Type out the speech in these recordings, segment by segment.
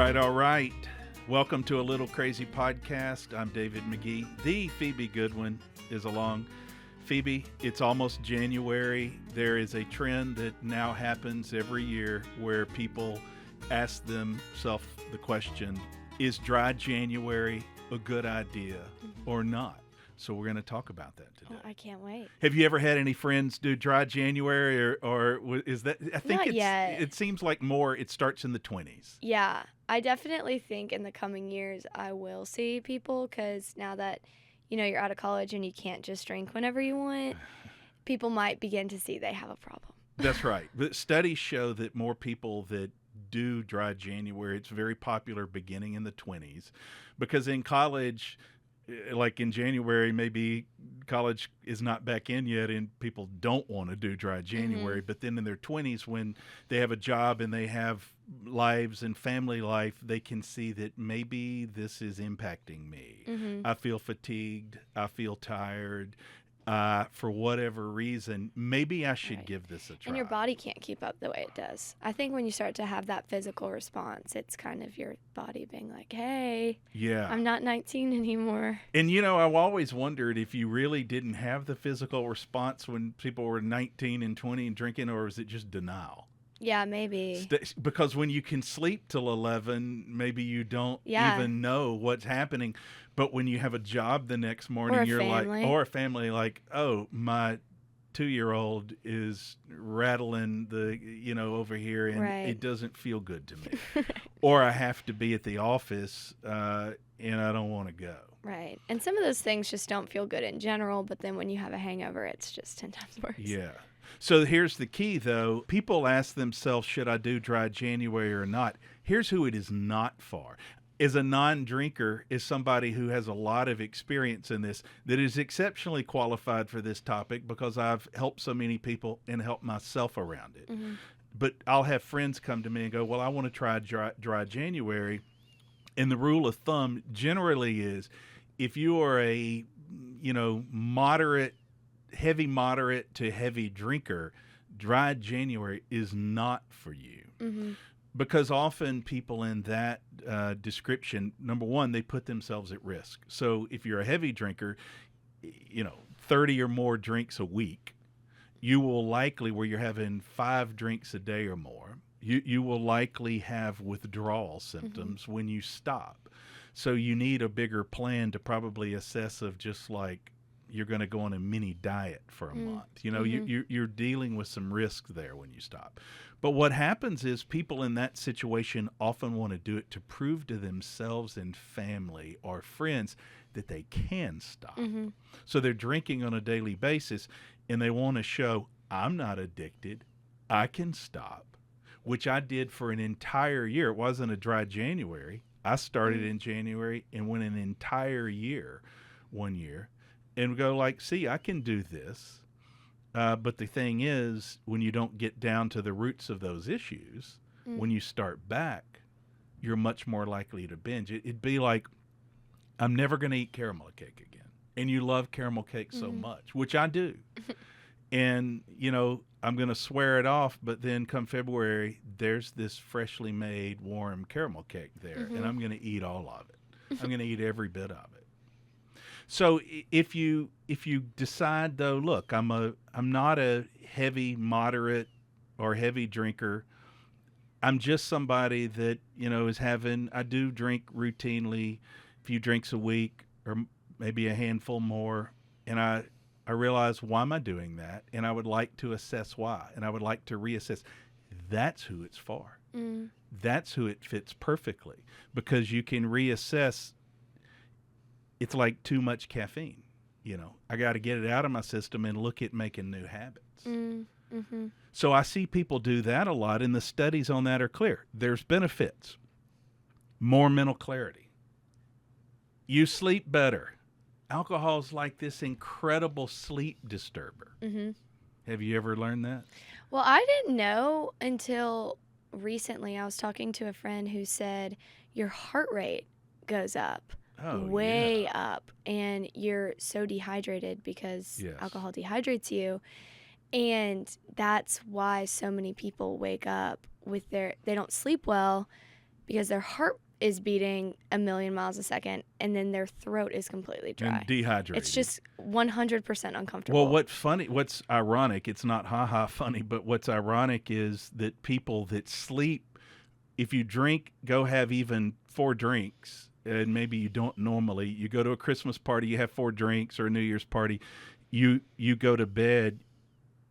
All right. Welcome to A Little Crazy Podcast. I'm David Magee. The Phoebe Goodwin is along. Phoebe, it's almost January. There is a trend that now happens every year where people ask themselves the question, is dry January a good idea or not? So we're going to talk about that today. Oh, I can't wait. Have you ever had any friends do dry January or is that, I think Not yet. It seems like more, it starts in the 20s. Yeah, I definitely think in the coming years I will see people because now that, you're out of college and you can't just drink whenever you want, people might begin to see they have a problem. That's right. But studies show that more people that do dry January, it's very popular beginning in the 20s because in college, like in January, maybe college is not back in yet and people don't want to do dry January. But then in their 20s, when they have a job and they have lives and family life, they can see that maybe this is impacting me. I feel fatigued. I feel tired. For whatever reason, maybe I should give this a try. And your body can't keep up the way it does. I think when you start to have that physical response, it's kind of your body being like, hey, I'm not 19 anymore. And, I've always wondered if you really didn't have the physical response when people were 19 and 20 and drinking, or is it just denial? Yeah, maybe. Because when you can sleep till 11, maybe you don't even know what's happening. But when you have a job the next morning, you're like, or a family like, oh, my 2-year-old is rattling over here and it doesn't feel good to me. Or I have to be at the office and I don't want to go. Right. And some of those things just don't feel good in general. But then when you have a hangover, it's just 10 times worse. Yeah. So here's the key, though. People ask themselves, should I do dry January or not? Here's who it is not for. As a non-drinker, is somebody who has a lot of experience in this, that is exceptionally qualified for this topic because I've helped so many people and helped myself around it. But I'll have friends come to me and go, well, I want to try dry January. And the rule of thumb generally is if you are a, heavy moderate to heavy drinker, dry January is not for you. Because often people in that description, number one, they put themselves at risk. So if you're a heavy drinker, 30 or more drinks a week, you will likely, where you're having 5 drinks a day or more, you will likely have withdrawal symptoms when you stop. So you need a bigger plan to probably assess of just like, you're going to go on a mini diet for a month. You're dealing with some risk there when you stop. But what happens is people in that situation often want to do it to prove to themselves and family or friends that they can stop. So they're drinking on a daily basis and they want to show, I'm not addicted. I can stop, which I did for an entire year. It wasn't a dry January. I started in January and went an entire year, 1 year. And go like, see, I can do this. But the thing is, when you don't get down to the roots of those issues, when you start back, you're much more likely to binge. It'd be like, I'm never going to eat caramel cake again. And you love caramel cake so much, which I do. And, I'm going to swear it off. But then come February, there's this freshly made warm caramel cake there. And I'm going to eat all of it. I'm going to eat every bit of it. So if you decide though, look, I'm not a heavy, moderate, or heavy drinker. I'm just somebody that I do drink routinely, a few drinks a week, or maybe a handful more, and I realize why am I doing that, and I would like to assess why, and I would like to reassess. That's who it's for. That's who it fits perfectly because you can reassess. It's like too much caffeine. I got to get it out of my system and look at making new habits. So I see people do that a lot, and the studies on that are clear. There's benefits. More mental clarity. You sleep better. Alcohol's like this incredible sleep disturber. Have you ever learned that? Well, I didn't know until recently. I was talking to a friend who said your heart rate goes up. Way up, and you're so dehydrated because alcohol dehydrates you, and that's why so many people wake up with they don't sleep well because their heart is beating 1,000,000 miles a second, and then their throat is completely dry. And dehydrated. It's just 100% uncomfortable. Well, what's ironic, it's not ha-ha funny, but what's ironic is that people that sleep, if you drink, go have even 4 drinks, and maybe you don't normally, you go to a Christmas party, you have 4 drinks, or a New Year's party, you go to bed,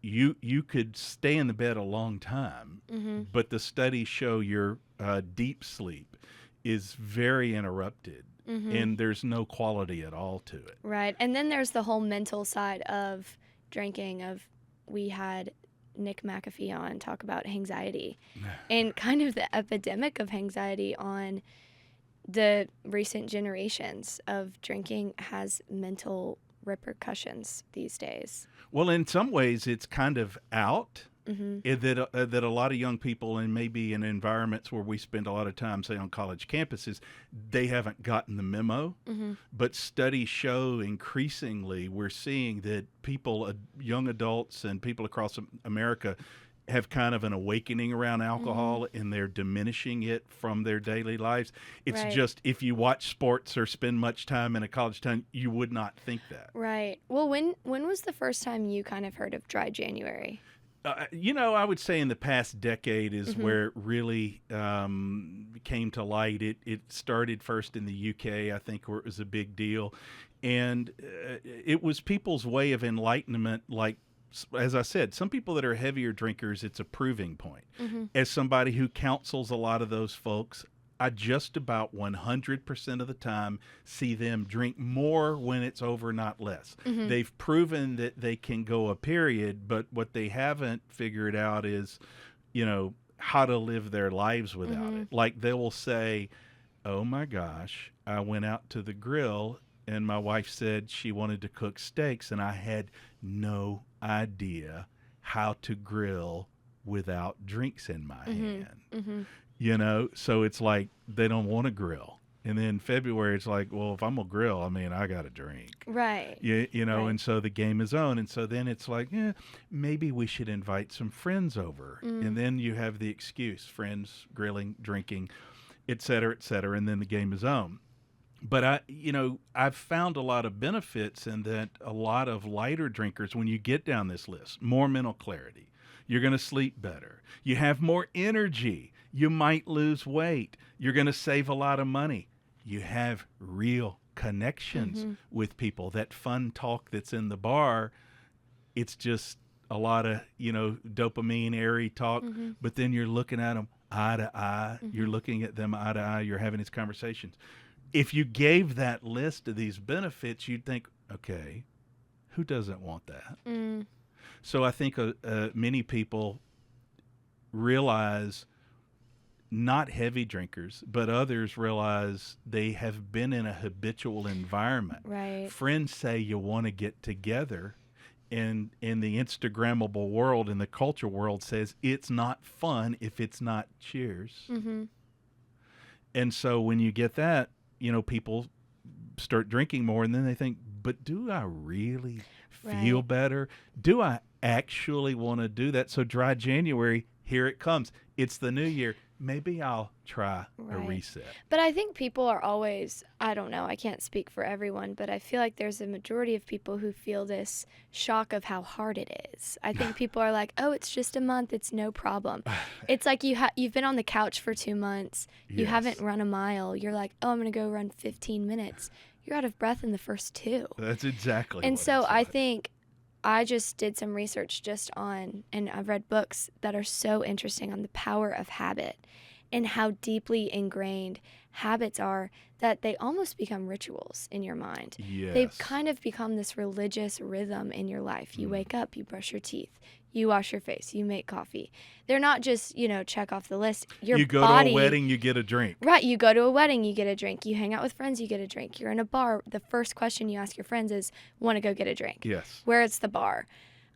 you could stay in the bed a long time, but the studies show your deep sleep is very interrupted, and there's no quality at all to it. Right. And then there's the whole mental side of drinking. We had Nick McAfee on talk about anxiety and kind of the epidemic of anxiety on the recent generations of drinking has mental repercussions these days. Well, in some ways, it's kind of out. That a lot of young people, and maybe in environments where we spend a lot of time, say on college campuses, they haven't gotten the memo. But studies show increasingly we're seeing that people, young adults and people across America, have kind of an awakening around alcohol, and they're diminishing it from their daily lives. It's just, if you watch sports or spend much time in a college town, you would not think that. Right. Well, when was the first time you kind of heard of dry January? I would say in the past decade is where it really came to light. It started first in the UK, I think, where it was a big deal. And it was people's way of enlightenment. Like, as I said, some people that are heavier drinkers, it's a proving point. As somebody who counsels a lot of those folks, I just about 100% of the time see them drink more when it's over, not less. They've proven that they can go a period, but what they haven't figured out is, how to live their lives without it. Like, they will say, oh my gosh, I went out to the grill and my wife said she wanted to cook steaks, and I had no idea how to grill without drinks in my hand. So it's like they don't want to grill. And then February, it's like, well, if I'm going to grill, I got to drink. Right. Right. And so the game is on. And so then it's like, maybe we should invite some friends over. And then you have the excuse, friends, grilling, drinking, et cetera, and then the game is on. But I've found a lot of benefits in that a lot of lighter drinkers, when you get down this list, more mental clarity, you're going to sleep better. You have more energy. You might lose weight. You're going to save a lot of money. You have real connections with people. That fun talk that's in the bar, it's just a lot of, dopamine, airy talk, but then you're looking at them eye to eye. You're looking at them eye to eye. You're having these conversations. If you gave that list of these benefits, you'd think, okay, who doesn't want that? So I think many people realize, not heavy drinkers, but others realize they have been in a habitual environment. Right. Friends say you want to get together, and in the Instagrammable world, in the culture world, says it's not fun if it's not cheers. And so when you get that, people start drinking more, and then they think, but do I really feel better? Do I actually want to do that? So dry January, here it comes. It's the new year. Maybe I'll try a reset. But I think people are always, I don't know, I can't speak for everyone, but I feel like there's a majority of people who feel this shock of how hard it is. I think people are like, oh, it's just a month, it's no problem. It's like you've been on the couch for 2 months, you haven't run a mile, you're like, oh, I'm going to go run 15 minutes. You're out of breath in the first 2. That's exactly and what so it's I like. think I just did some research just on, and I've read books that are so interesting on the power of habit and how deeply ingrained habits are that they almost become rituals in your mind. Yes. They kind of become this religious rhythm in your life. You wake up, you brush your teeth, you wash your face, you make coffee. They're not just, check off the list. You go to a wedding, you get a drink. Right. You go to a wedding, you get a drink. You hang out with friends, you get a drink. You're in a bar. The first question you ask your friends is, want to go get a drink? Yes. Where it's the bar.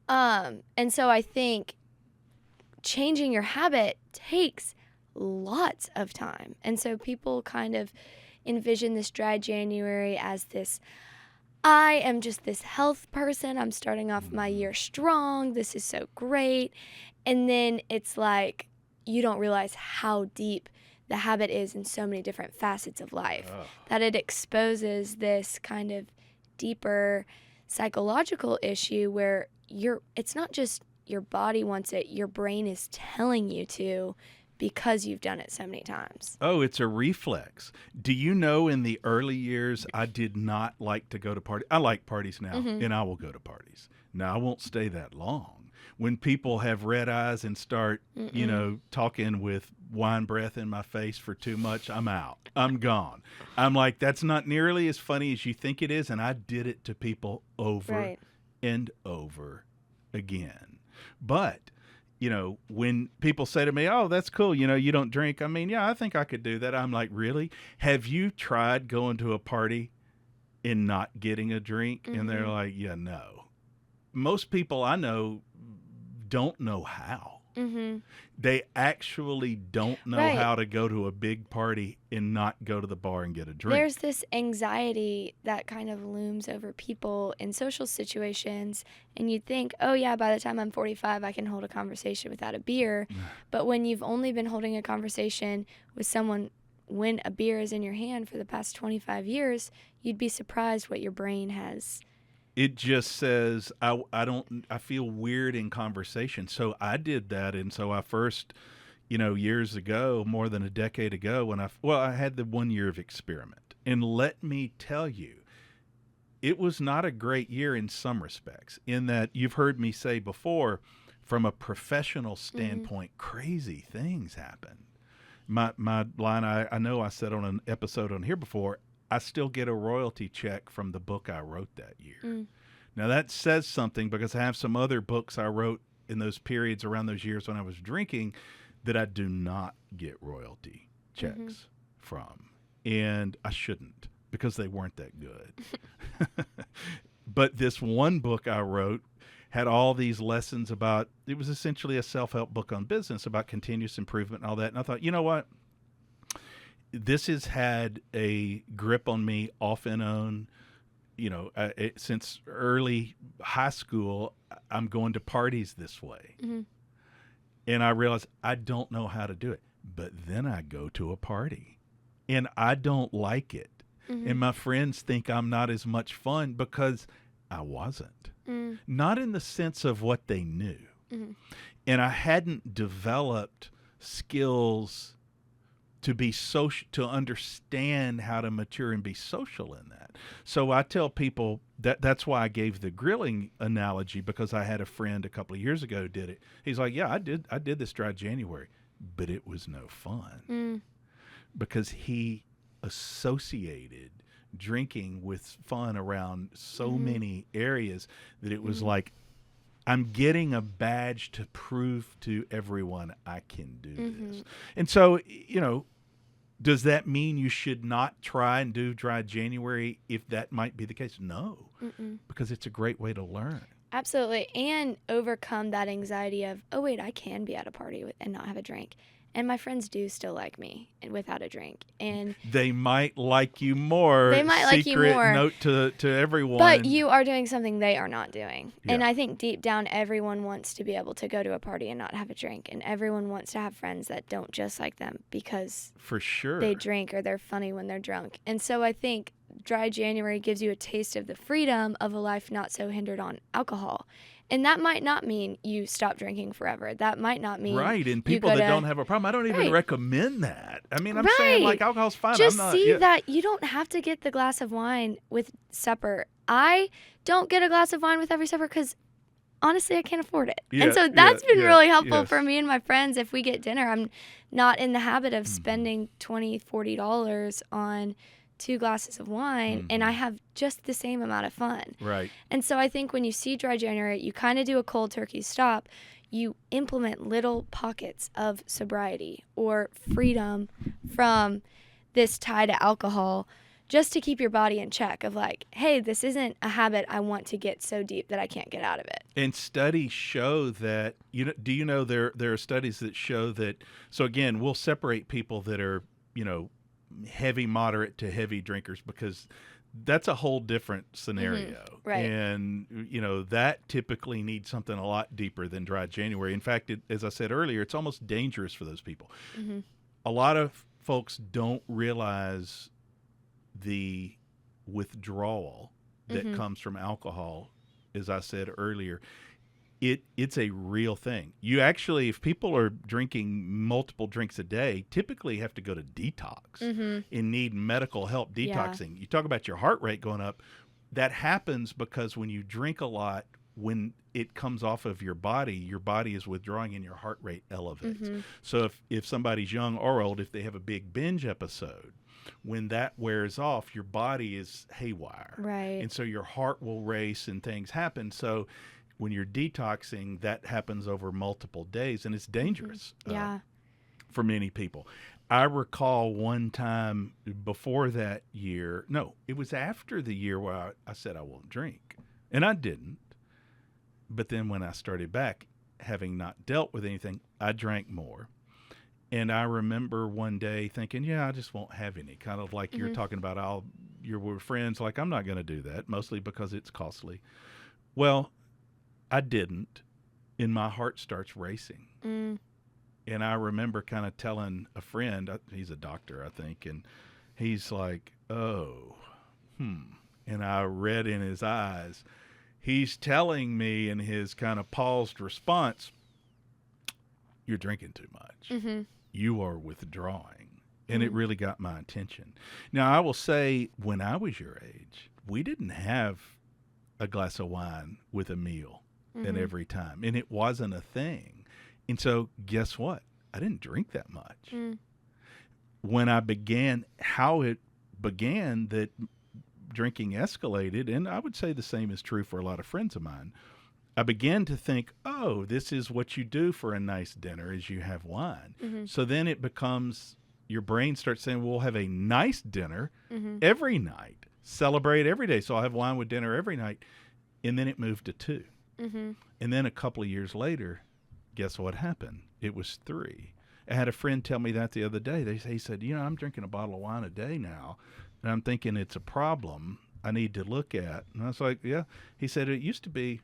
And so I think changing your habit takes lots of time. And so people kind of envision this dry January as this, I am just this health person. I'm starting off my year strong. This is so great. And then it's like, you don't realize how deep the habit is in so many different facets of life, that it exposes this kind of deeper psychological issue where it's not just your body wants it, your brain is telling you to, because you've done it so many times. Oh, it's a reflex. Do you know in the early years, I did not like to go to parties. I like parties now, and I will go to parties. Now, I won't stay that long. When people have red eyes and start, talking with wine breath in my face for too much, I'm out. I'm gone. I'm like, that's not nearly as funny as you think it is, and I did it to people over and over again. But when people say to me, oh, that's cool, you don't drink. I mean, yeah, I think I could do that. I'm like, really? Have you tried going to a party and not getting a drink? And they're like, yeah, no. Most people I know don't know how. They actually don't know how to go to a big party and not go to the bar and get a drink. There's this anxiety that kind of looms over people in social situations, and you'd think, oh yeah, by the time I'm 45, I can hold a conversation without a beer. But when you've only been holding a conversation with someone when a beer is in your hand for the past 25 years, you'd be surprised what your brain has. It just says, I feel weird in conversation. So I did that. And so I first, years ago, more than a decade ago, when I had the 1 year of experiment. And let me tell you, it was not a great year in some respects, in that you've heard me say before, from a professional standpoint, crazy things happen. My line, I know I said on an episode on here before, I still get a royalty check from the book I wrote that year. Now that says something, because I have some other books I wrote in those periods around those years when I was drinking that I do not get royalty checks from. And I shouldn't, because they weren't that good. But this one book I wrote had all these lessons about, it was essentially a self-help book on business about continuous improvement and all that. And I thought, you know what? This has had a grip on me off and on, since early high school. I'm going to parties this way. And I realized I don't know how to do it. But then I go to a party and I don't like it. And my friends think I'm not as much fun because I wasn't. Not in the sense of what they knew. And I hadn't developed skills to be social, to understand how to mature and be social in that. So I tell people that's why I gave the grilling analogy, because I had a friend a couple of years ago who did it. He's like, yeah, I did this dry January, but it was no fun because he associated drinking with fun around so many areas that it was like, I'm getting a badge to prove to everyone I can do this. And so, does that mean you should not try and do dry January if that might be the case? No, because it's a great way to learn. Absolutely. And overcome that anxiety of, oh, wait, I can be at a party and not have a drink. And my friends do still like me without a drink. And they might like you more. They might like you more. Secret note to everyone. But you are doing something they are not doing. Yeah. And I think deep down, everyone wants to be able to go to a party and not have a drink. And everyone wants to have friends that don't just like them because for sure they drink or they're funny when they're drunk. And so I think dry January gives you a taste of the freedom of a life not so hindered on alcohol. And that might not mean you stop drinking forever. That might not mean right. And people that don't have a problem, I don't even recommend that. I mean, I'm saying like alcohol's fine. Just that you don't have to get the glass of wine with supper. I don't get a glass of wine with every supper because honestly, I can't afford it. And so that's been really helpful for me and my friends. If we get dinner, I'm not in the habit of spending $20, $40 on 2 glasses of wine, and I have just the same amount of fun. Right. And so I think when you see dry January, you kind of do a cold turkey stop. You implement little pockets of sobriety or freedom from this tie to alcohol just to keep your body in check of like, hey, this isn't a habit I want to get so deep that I can't get out of it. And studies show that, there are studies that show that, so again, we'll separate people that are, heavy, moderate to heavy drinkers, because that's a whole different scenario. Right. And, that typically needs something a lot deeper than dry January. In fact, as I said earlier, it's almost dangerous for those people. A lot of folks don't realize the withdrawal that comes from alcohol. As I said earlier, it's a real thing. You actually, if people are drinking multiple drinks a day, typically have to go to detox and need medical help detoxing. You talk about your heart rate going up. That happens because when you drink a lot, when it comes off of your body is withdrawing and your heart rate elevates. So if somebody's young or old, if they have a big binge episode, when that wears off, your body is haywire. Right. And so your heart will race and things happen. So when you're detoxing, that happens over multiple days, and it's dangerous for many people. I recall one time before that year, no, it was after the year where I said I won't drink, and I didn't. But then when I started back, having not dealt with anything, I drank more. And I remember one day thinking, yeah, I just won't have any, kind of like you're talking about, we're friends, like I'm not going to do that, mostly because it's costly. Well, I didn't, and my heart starts racing. And I remember kind of telling a friend, he's a doctor, I think, and he's like, oh, and I read in his eyes, he's telling me in his kind of paused response, you're drinking too much. You are withdrawing. And it really got my attention. Now, I will say, when I was your age, we didn't have a glass of wine with a meal at every time. And it wasn't a thing. And so guess what? I didn't drink that much. When I began, how it began that drinking escalated, and I would say the same is true for a lot of friends of mine, I began to think, oh, this is what you do for a nice dinner is you have wine. So then it becomes, your brain starts saying, well, we'll have a nice dinner every night, celebrate every day. So I'll have wine with dinner every night. And then it moved to 2. And then a couple of years later, guess what happened? It was 3. I had a friend tell me that the other day. He said, I'm drinking a bottle of wine a day now, and I'm thinking it's a problem I need to look at. And I was like, yeah. He said, it used to be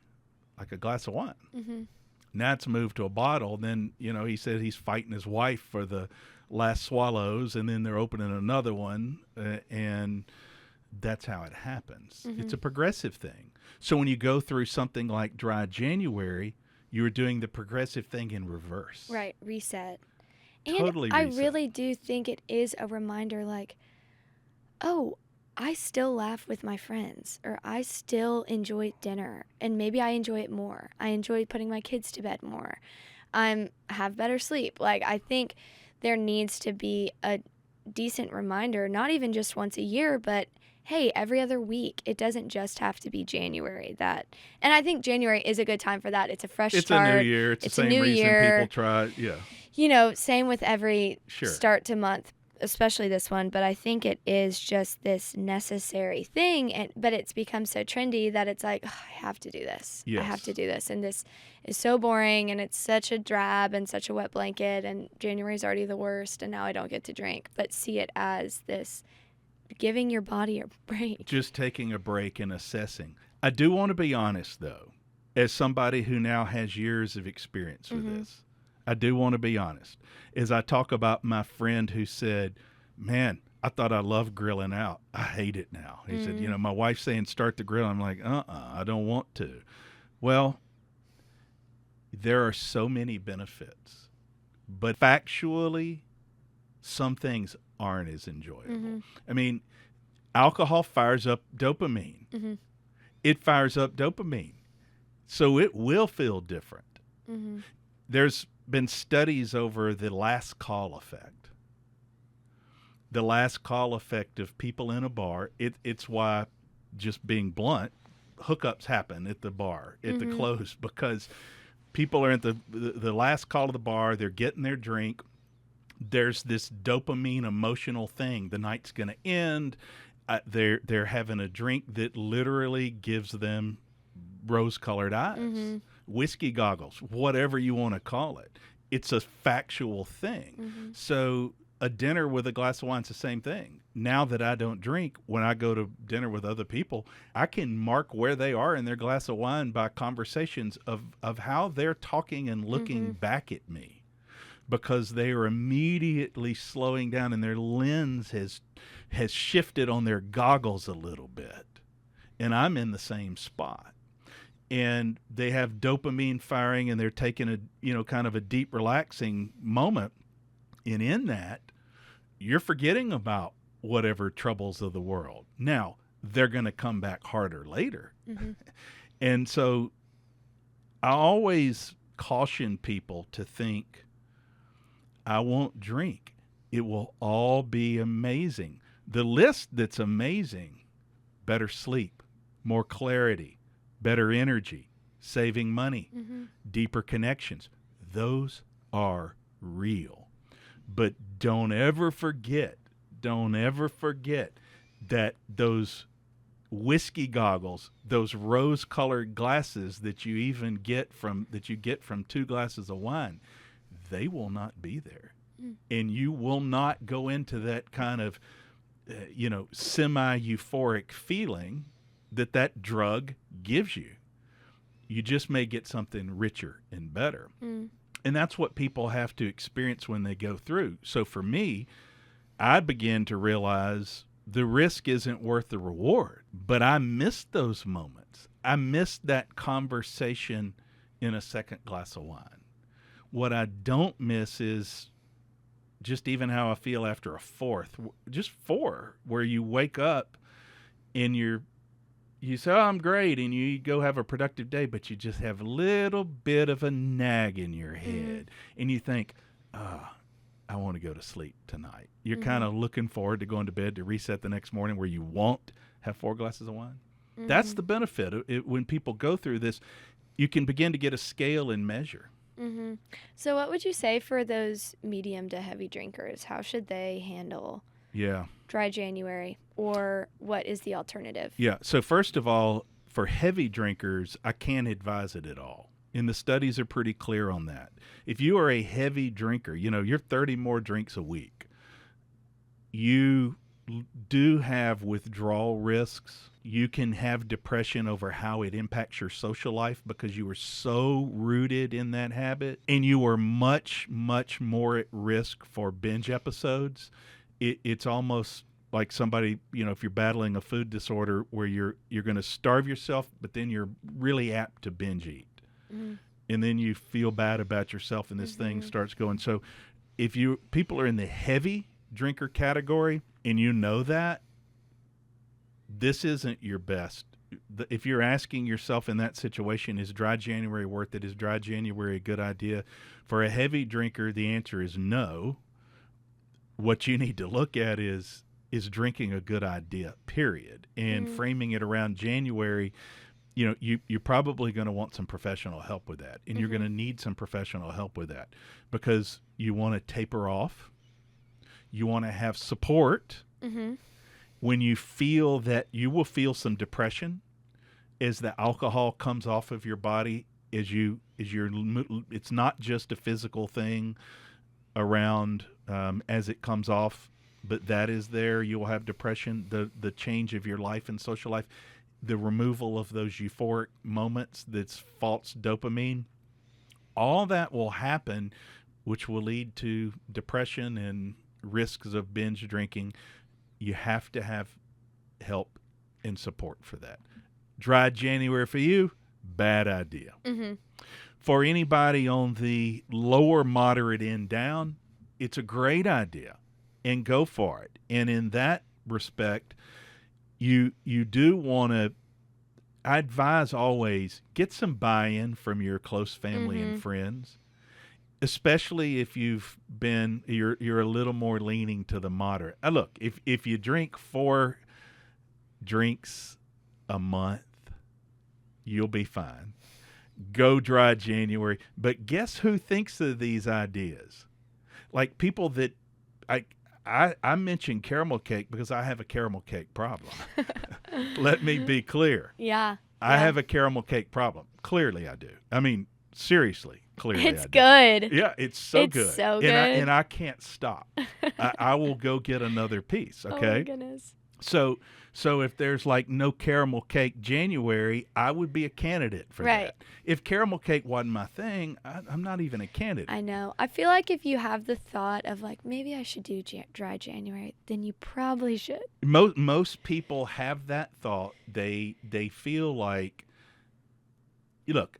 like a glass of wine. Now it's moved to a bottle. Then, he said he's fighting his wife for the last swallows, and then they're opening another one, and that's how it happens. It's a progressive thing. So when you go through something like dry January, you're doing the progressive thing in reverse. Right, reset. Totally and reset. I really do think it is a reminder, like, oh, I still laugh with my friends, or I still enjoy dinner, and maybe I enjoy it more. I enjoy putting my kids to bed more. I have better sleep. Like, I think there needs to be a decent reminder, not even just once a year, but hey, every other week. It doesn't just have to be January. And I think January is a good time for that. It's a fresh start. It's a new year. It's the same new reason year. people try. Yeah. Same with every start to month, especially this one. But I think it is just this necessary thing. But it's become so trendy that it's like, I have to do this. Yes. I have to do this. And this is so boring, and it's such a drab and such a wet blanket. And January's already the worst, and now I don't get to drink. But see it as this giving your body a break. Just taking a break and assessing. I do want to be honest, though, as somebody who now has years of experience with this. I do want to be honest. As I talk about my friend who said, man, I thought I loved grilling out. I hate it now. He said, my wife's saying start the grill. I'm like, I don't want to. Well, there are so many benefits. But factually, some things aren't as enjoyable. I mean, alcohol fires up dopamine. It fires up dopamine. So it will feel different. There's been studies over the last call effect. The last call effect of people in a bar, it's why, just being blunt, hookups happen at the bar, at the close, because people are at the last call of the bar, they're getting their drink. There's this dopamine emotional thing. The night's going to end. They're having a drink that literally gives them rose-colored eyes, whiskey goggles, whatever you want to call it. It's a factual thing. So a dinner with a glass of wine is the same thing. Now that I don't drink, when I go to dinner with other people, I can mark where they are in their glass of wine by conversations of how they're talking and looking back at me. because they are immediately slowing down and their lens has shifted on their goggles a little bit. And I'm in the same spot. And they have dopamine firing and they're taking a, kind of a deep relaxing moment. And in that, you're forgetting about whatever troubles of the world. Now, they're going to come back harder later. Mm-hmm. And so I always caution people to think, I won't drink. It will all be amazing. The list that's amazing: better sleep, more clarity, better energy, saving money, deeper connections. Those are real. But don't ever forget that those whiskey goggles, those rose-colored glasses that you get from 2 glasses of wine, they will not be there. And you will not go into that kind of semi-euphoric feeling that drug gives you. You just may get something richer and better. And that's what people have to experience when they go through. So for me, I began to realize the risk isn't worth the reward. But I missed those moments. I missed that conversation in a second glass of wine. What I don't miss is just even how I feel after a fourth, just 4, where you wake up and you say, oh, I'm great, and you go have a productive day, but you just have a little bit of a nag in your head, and you think, I want to go to sleep tonight. You're kind of looking forward to going to bed to reset the next morning where you won't have 4 glasses of wine. That's the benefit. When people go through this, you can begin to get a scale and measure. So what would you say for those medium to heavy drinkers? How should they handle dry January, or what is the alternative? Yeah. So first of all, for heavy drinkers, I can't advise it at all. And the studies are pretty clear on that. If you are a heavy drinker, you're 30 more drinks a week, you do have withdrawal risks. You can have depression over how it impacts your social life because you are so rooted in that habit, and you are much, much more at risk for binge episodes. It's almost like somebody, if you're battling a food disorder where you're going to starve yourself, but then you're really apt to binge eat. And then you feel bad about yourself and this thing starts going. So if people are in the heavy drinker category and you know that, this isn't your best. If you're asking yourself in that situation, is dry January worth it? Is dry January a good idea? For a heavy drinker, the answer is no. What you need to look at is drinking a good idea, period. And framing it around January, you're probably going to want some professional help with that. And you're going to need some professional help with that because you want to taper off. You want to have support. When you feel that you will feel some depression as the alcohol comes off of your body, it's not just a physical thing around as it comes off, but that is there. You will have depression, the change of your life and social life, the removal of those euphoric moments, that's false dopamine. All that will happen, which will lead to depression and risks of binge drinking. You have to have help and support for that. Dry January for you, bad idea. For anybody on the lower moderate end down, it's a great idea, and go for it. And in that respect, you do want to, I advise always, get some buy-in from your close family and friends, especially if you're a little more leaning to the moderate. Look, if you drink 4 drinks a month, you'll be fine. Go dry January. But guess who thinks of these ideas? Like people that I mentioned caramel cake because I have a caramel cake problem. Let me be clear. Yeah. I have a caramel cake problem. Clearly I do. I mean, seriously, clearly it's I do. Good. Yeah, it's so good. It's so good. And I can't stop. I will go get another piece, okay? Oh, my goodness. So if there's like no caramel cake January, I would be a candidate for Right. that. If caramel cake wasn't my thing, I'm not even a candidate. I know. I feel like if you have the thought of like maybe I should do dry January, then you probably should. Most people have that thought. They feel like, look,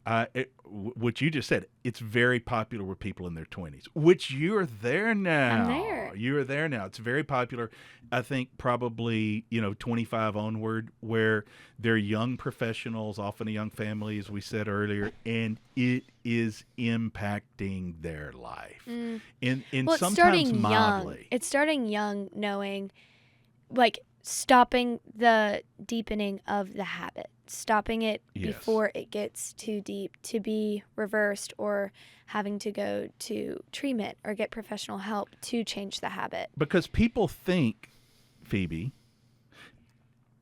what you just said, it's very popular with people in their 20s, which you're there now. I'm there. You're there now. It's very popular. I think probably, 25 onward, where they're young professionals, often a young family, as we said earlier, and it is impacting their life. And Well, sometimes starting mildly. young. It's starting young, knowing, like, stopping the deepening of the habit, stopping it Yes. before it gets too deep to be reversed, or having to go to treatment or get professional help to change the habit. Because people think, Phoebe,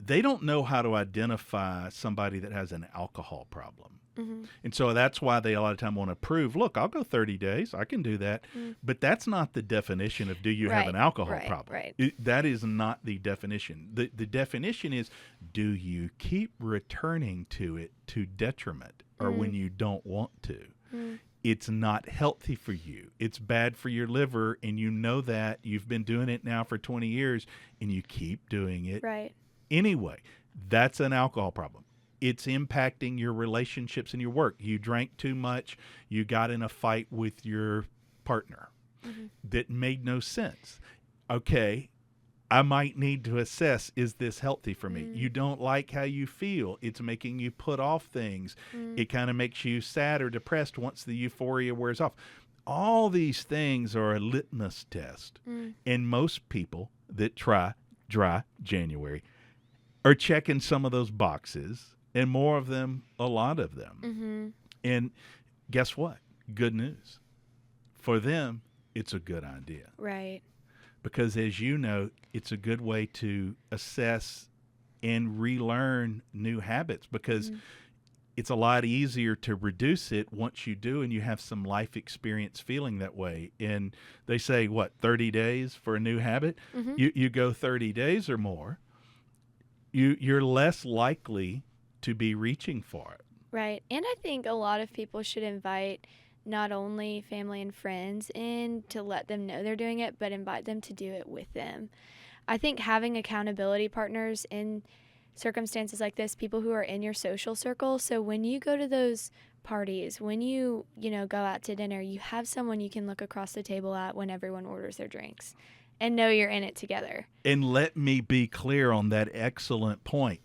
they don't know how to identify somebody that has an alcohol problem. And so that's why they a lot of time want to prove, look, I'll go 30 days. I can do that. But that's not the definition of do you have an alcohol problem. Right. That is not the definition. The definition is, do you keep returning to it to detriment or when you don't want to? It's not healthy for you. It's bad for your liver, and you know that. You've been doing it now for 20 years, and you keep doing it. Right. Anyway, that's an alcohol problem. It's impacting your relationships and your work. You drank too much. You got in a fight with your partner that made no sense. Okay, I might need to assess, is this healthy for me? You don't like how you feel. It's making you put off things. It kind of makes you sad or depressed once the euphoria wears off. All these things are a litmus test. And most people that try dry January are checking some of those boxes, and more of them, a lot of them. And guess what? Good news. For them, it's a good idea. Right. Because as you know, it's a good way to assess and relearn new habits, because it's a lot easier to reduce it once you do and you have some life experience feeling that way. And they say, 30 days for a new habit? You go 30 days or more, you're less likely to be reaching for it. Right. And I think a lot of people should invite not only family and friends in to let them know they're doing it, but invite them to do it with them. I think having accountability partners in circumstances like this, people who are in your social circle, so when you go to those parties, when you go out to dinner, you have someone you can look across the table at when everyone orders their drinks and know you're in it together. And let me be clear on that excellent point.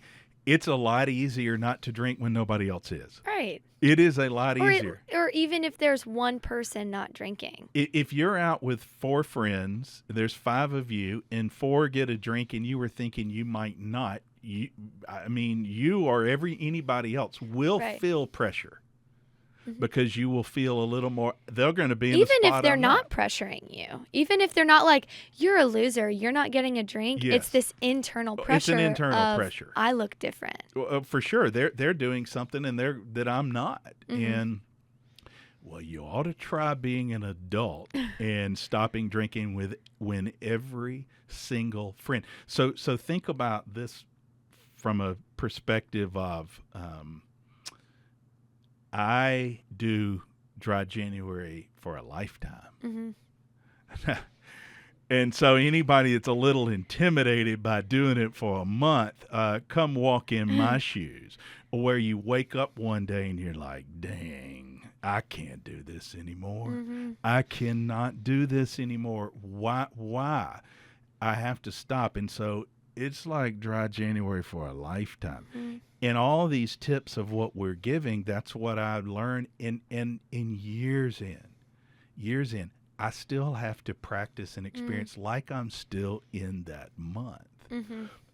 It's a lot easier not to drink when nobody else is. Right. It is a lot easier. Or even if there's one person not drinking. If you're out with 4 friends, there's 5 of you, and 4 get a drink, and you were thinking you might not, you or anybody else will feel pressure. Because you will feel a little more, they're going to be in the spot. Even if they're not pressuring you, even if they're not like, you're a loser, you're not getting a drink, it's this internal pressure. It's an internal pressure. I look different. Well, for sure. They're doing something and that I'm not. And, well, you ought to try being an adult and stopping drinking when every single friend. So think about this from a perspective of, I do dry January for a lifetime. And so anybody that's a little intimidated by doing it for a month, come walk in my shoes, where you wake up one day and you're like, dang, I can't do this anymore. I cannot do this anymore. Why? I have to stop. And so it's like dry January for a lifetime. And all these tips of what we're giving, that's what I've learned in years in. I still have to practice and experience like I'm still in that month.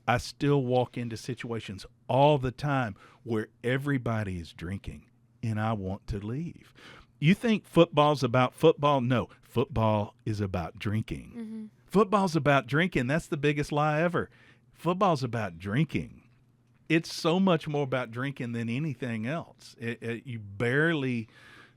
I still walk into situations all the time where everybody is drinking and I want to leave. You think football's about football? No, football is about drinking. Football's about drinking. That's the biggest lie ever. Football's about drinking. It's so much more about drinking than anything else. You barely,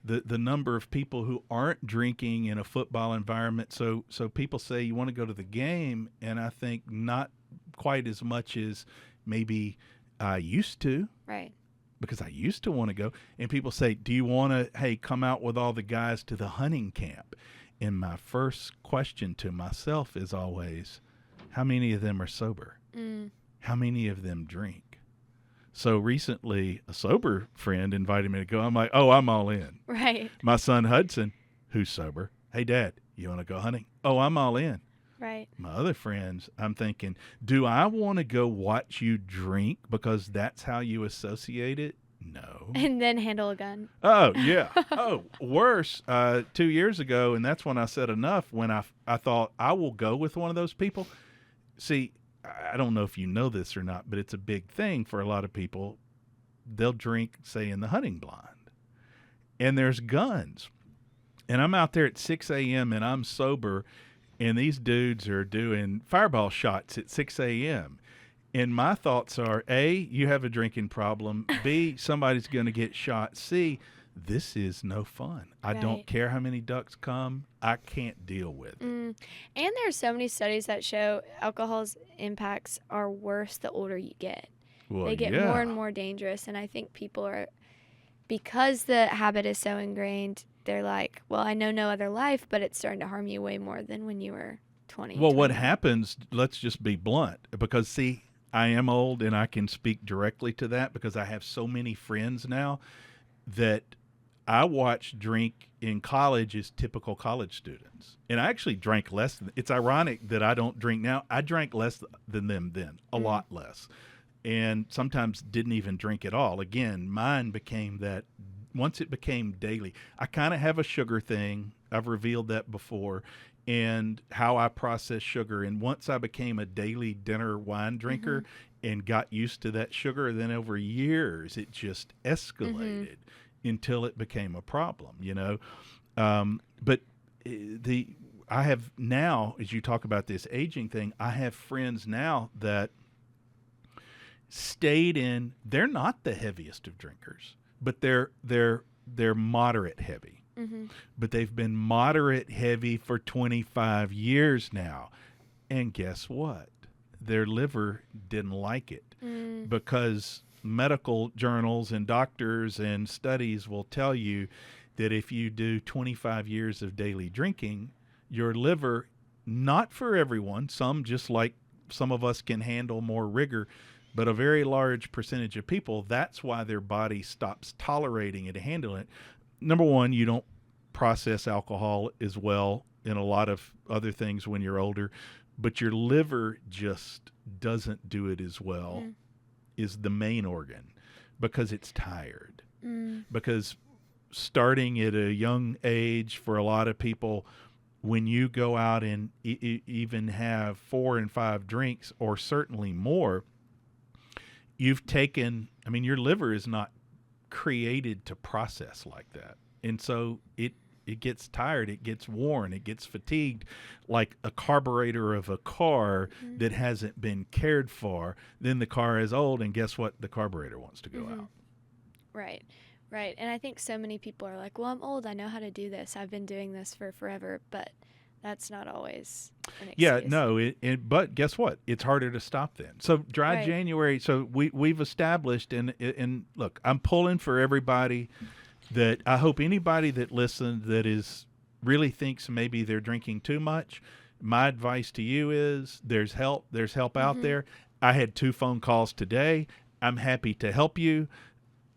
the number of people who aren't drinking in a football environment. So people say you want to go to the game, and I think not quite as much as maybe I used to. Right. Because I used to want to go. And people say, do you want to, hey, come out with all the guys to the hunting camp? And my first question to myself is always, how many of them are sober? How many of them drink? So recently, a sober friend invited me to go. I'm like, oh, I'm all in. Right. My son Hudson, who's sober, hey, Dad, you want to go hunting? Oh, I'm all in. Right. My other friends, I'm thinking, do I want to go watch you drink because that's how you associate it? No. And then handle a gun. Oh, yeah. Oh, worse. 2 years ago, and that's when I said enough, when I thought I will go with one of those people. See, I don't know if you know this or not, but it's a big thing for a lot of people. They'll drink, say, in the hunting blind. And there's guns. And I'm out there at 6 a.m. and I'm sober, and these dudes are doing fireball shots at 6 a.m. And my thoughts are, A, you have a drinking problem. B, somebody's going to get shot. C, this is no fun. I don't care how many ducks come. I can't deal with it. And there's so many studies that show alcohol's impacts are worse the older you get. Well, they get more and more dangerous. And I think people are, because the habit is so ingrained, they're like, well, I know no other life, but it's starting to harm you way more than when you were 20. Well, what happens, let's just be blunt, because, see, I am old and I can speak directly to that because I have so many friends now that I watch drink in college as typical college students. And I actually drank less. It's ironic that I don't drink now. I drank less than them then, a lot less. And sometimes didn't even drink at all. Again, mine became that. Once it became daily, I kind of have a sugar thing. I've revealed that before, and how I process sugar. And once I became a daily dinner wine drinker and got used to that sugar, then over years it just escalated until it became a problem, you know. But I have now, as you talk about this aging thing, I have friends now that stayed in. They're not the heaviest of drinkers, but they're moderate heavy. But they've been moderate heavy for 25 years now. And guess what? Their liver didn't like it because medical journals and doctors and studies will tell you that if you do 25 years of daily drinking, your liver, not for everyone, some just like some of us can handle more rigor, but a very large percentage of people, that's why their body stops tolerating it and handling it. Number one, you don't process alcohol as well and a lot of other things when you're older, but your liver just doesn't do it as well is the main organ because it's tired. Because starting at a young age for a lot of people, when you go out and even have 4 and 5 drinks or certainly more, you've taken, I mean, your liver is not created to process like that. And so it gets tired, it gets worn, it gets fatigued, like a carburetor of a car that hasn't been cared for. Then the car is old, and guess what? The carburetor wants to go out. Right. And I think so many people are like, well, I'm old, I know how to do this. I've been doing this for forever, but that's not always an excuse. Yeah, no, but guess what? It's harder to stop then. So dry January, so we've established, and look, I'm pulling for everybody that I hope anybody that listens that is really thinks maybe they're drinking too much. My advice to you is there's help out there. I had 2 phone calls today. I'm happy to help you.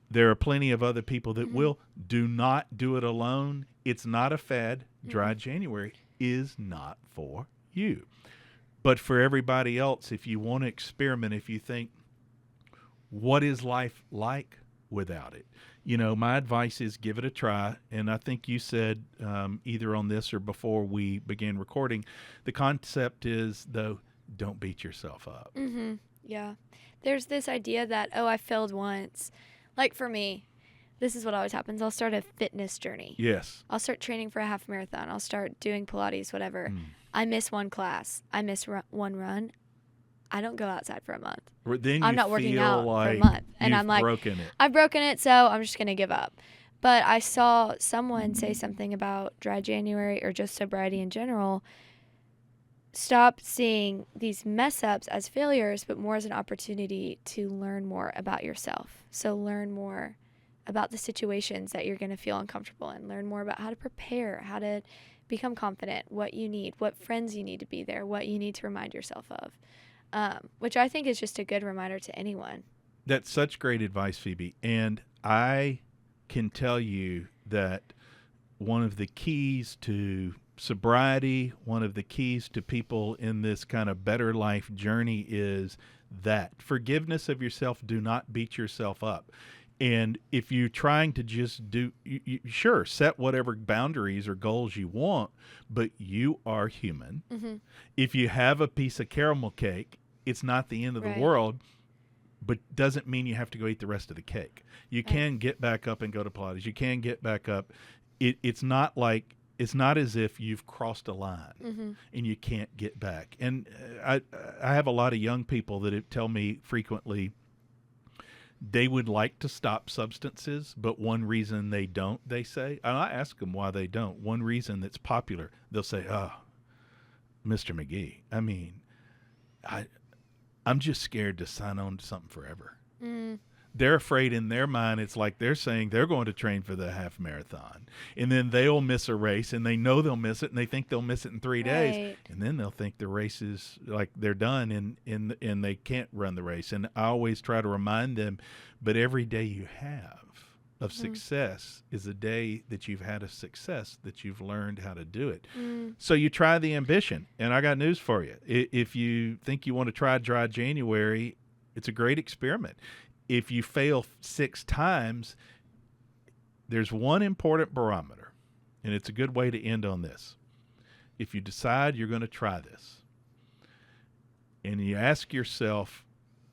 There are plenty of other people that will. Do not do it alone. It's not a fad. Dry January is not for you. But for everybody else, if you want to experiment, if you think, what is life like without it? You know, my advice is give it a try. And I think you said either on this or before we began recording, the concept is, though, don't beat yourself up. Yeah. There's this idea that, oh, I failed once. Like for me, this is what always happens. I'll start a fitness journey. Yes. I'll start training for a half marathon. I'll start doing Pilates, whatever. I miss one class. I miss one run. I don't go outside for a month. Then I'm not working out for a month. And I'm like, I've broken it, so I'm just going to give up. But I saw someone say something about dry January or just sobriety in general. stop seeing these mess ups as failures, but more as an opportunity to learn more about yourself. So learn more about the situations that you're going to feel uncomfortable in. Learn more about how to prepare, how to become confident, what you need, what friends you need to be there, what you need to remind yourself of, which I think is just a good reminder to anyone. That's such great advice, Phoebe. And I can tell you that one of the keys to sobriety, one of the keys to people in this kind of better life journey is that forgiveness of yourself. Do not beat yourself up. And if you're trying to just sure, set whatever boundaries or goals you want, but you are human. Mm-hmm. If you have a piece of caramel cake, it's not the end of the world, but doesn't mean you have to go eat the rest of the cake. You can get back up and go to Pilates. You can get back up. It's not as if you've crossed a line and you can't get back. And I have a lot of young people that tell me frequently they would like to stop substances, but one reason they don't, they say, and I ask them why they don't. One reason that's popular, they'll say, "Oh, Mr. Magee, I mean, I'm just scared to sign on to something forever." They're afraid in their mind. It's like they're saying they're going to train for the half marathon, and then they'll miss a race, and they know they'll miss it, and they think they'll miss it in 3 days, and then they'll think the race is like they're done, and they can't run the race. And I always try to remind them, but every day you have of success is a day that you've had a success, that you've learned how to do it. So you try the ambition, and I got news for you. If you think you want to try Dry January, it's a great experiment. If you fail 6 times, there's one important barometer, and it's a good way to end on this. If you decide you're going to try this, and you ask yourself,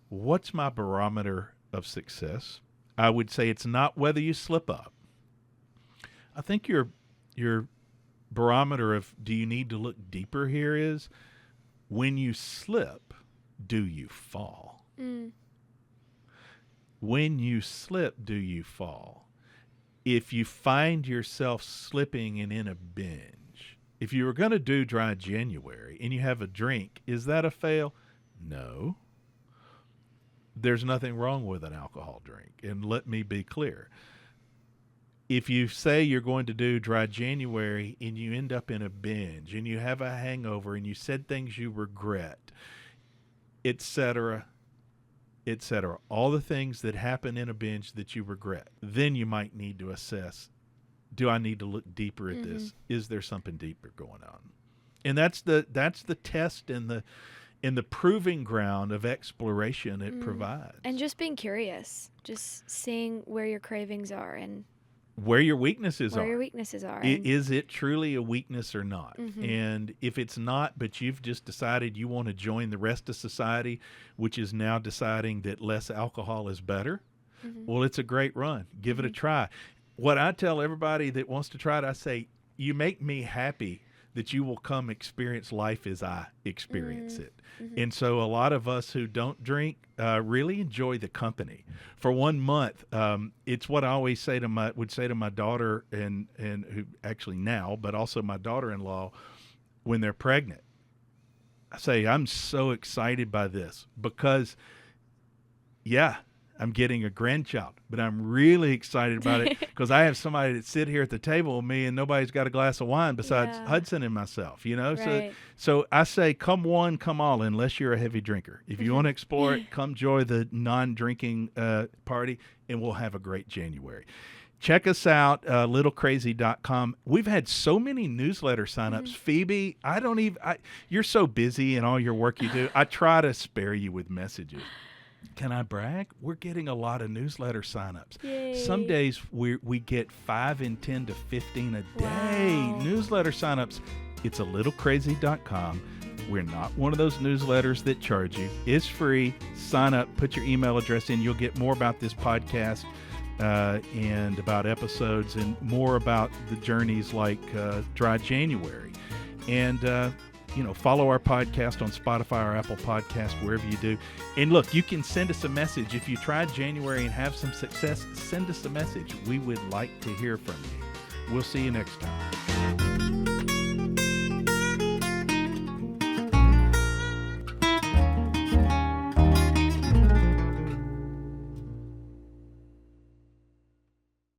what's my barometer of success? I would say it's not whether you slip up. I think your barometer of do you need to look deeper here is when you slip, do you fall? When you slip, do you fall? If you find yourself slipping and in a binge, if you were going to do Dry January and you have a drink, is that a fail? No. There's nothing wrong with an alcohol drink. And let me be clear. If you say you're going to do Dry January and you end up in a binge and you have a hangover and you said things you regret, etc., all the things that happen in a binge that you regret, then you might need to assess, do I need to look deeper at this? Is there something deeper going on? And that's the test and the proving ground of exploration it provides. And just being curious, just seeing where your cravings are and where your weaknesses are. Is it truly a weakness or not? And if it's not, but you've just decided you want to join the rest of society, which is now deciding that less alcohol is better, well, it's a great run. Give it a try. What I tell everybody that wants to try it, I say, you make me happy that you will come experience life as I experience it. And so a lot of us who don't drink really enjoy the company. For 1 month, it's what I always would say to my daughter and who actually now, but also my daughter-in-law when they're pregnant. I say, I'm so excited by this because, I'm getting a grandchild, but I'm really excited about it because I have somebody that sit here at the table with me and nobody's got a glass of wine besides Hudson and myself, Right. So I say, come one, come all, unless you're a heavy drinker. If you want to explore it, come join the non-drinking party and we'll have a great January. Check us out, littlecrazy.com. We've had so many newsletter signups. Phoebe, you're so busy in all your work you do. I try to spare you with messages. Can I brag? We're getting a lot of newsletter signups. Yay. Some days we get 5 and 10 to 15 a day. Newsletter signups. It's a littlecrazy.com. We're not one of those newsletters that charge you. It's free. Sign up. Put your email address in. You'll get more about this podcast and about episodes and more about the journeys like Dry January. And follow our podcast on Spotify or Apple Podcast, wherever you do. And look, you can send us a message. If you tried January and have some success, send us a message. We would like to hear from you. We'll see you next time.